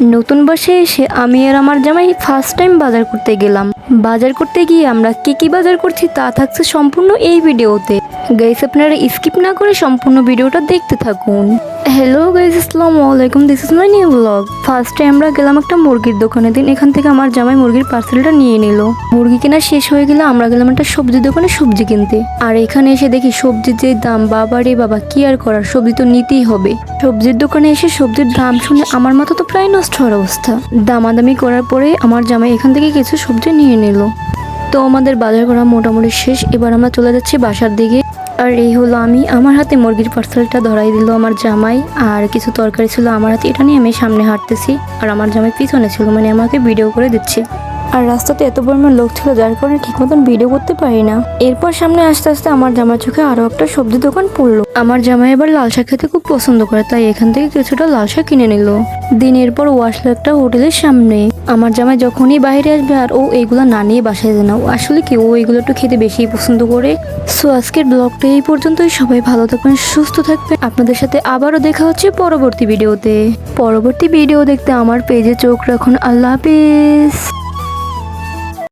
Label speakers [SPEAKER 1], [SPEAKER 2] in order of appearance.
[SPEAKER 1] নতুন বাসায় এসে আমি আর আমার জামাই ফার্স্ট টাইম বাজার করতে গেলাম। বাজার করতে গিয়ে আমরা কি বাজার করছি তা থাকছে সম্পূর্ণ এই ভিডিওতে। গাইস, আপনারা স্কিপ না করে সম্পূর্ণ ভিডিওটা দেখতে থাকুন। হ্যালো গাইস, আসসালামু আলাইকুম, this is my new blog. ফার্স্টে আমরা গেলাম একটা মুরগির দোকানে। দিন এখান থেকে আমার জামাই মুরগির পার্সেলটা নিয়ে নিল। মুরগি কেনা শেষ হয়ে গেলে আমরা গেলাম একটা সবজি দোকানে সবজি কিনতে। আর এখানে এসে দেখি সবজির যে দাম, বাবা রে বাবা, কি আর করার, সবজি তো নিতেই হবে। সবজির দোকানে এসে সবজির দাম শুনে আমার মাথা তো প্রায় নষ্ট হওয়ার অবস্থা। দামাদামি করার পরে আমার জামাই এখান থেকে কিছু সবজি নিয়ে নিল। তো আমাদের বাজার করা মোটামুটি শেষ। এবার আমরা চলে যাচ্ছি বাসার দিকে। আর এই হলো আমি, আমার হাতে মুরগির পার্সেলটা ধরাই দিল আমার জামাই। আর কিছু তরকারি ছিল আমার হাতে, এটা নিয়ে আমি সামনে হাঁটতেছি আর আমার জামাই পিছনে ছিল, মানে আমাকে ভিডিও করে দিচ্ছে। আর রাস্তাতে এত পরিমাণ লোক ছিল যার কারণে ঠিক মতন ভিডিও করতে পারি না। এরপর সামনে আস্তে আস্তে আমার জামার চোখে আরো একটা সবজি দোকান পড়লো। আমার জামাই এবার লাল শাক খেতে খুব পছন্দ করে, তাই এখান থেকে কিছুটা লাল শাক কিনে নিল। দিনের পর ও আসলো একটা হোটেলের সামনে। আমার জামাই যখনই বাইরে আসবে আর ও এইগুলো না নিয়ে বাসায় যায় না। ও আসলে কি, ও এইগুলো একটু খেতে বেশি পছন্দ করে। সো আজকের ব্লগটা এই পর্যন্তই। সবাই ভালো থাকবেন, সুস্থ থাকবেন। আপনাদের সাথে আবারও দেখা হচ্ছে পরবর্তী ভিডিওতে। পরবর্তী ভিডিও দেখতে আমার পেজে চোখ রাখুন। আল্লাহ হাফেজ।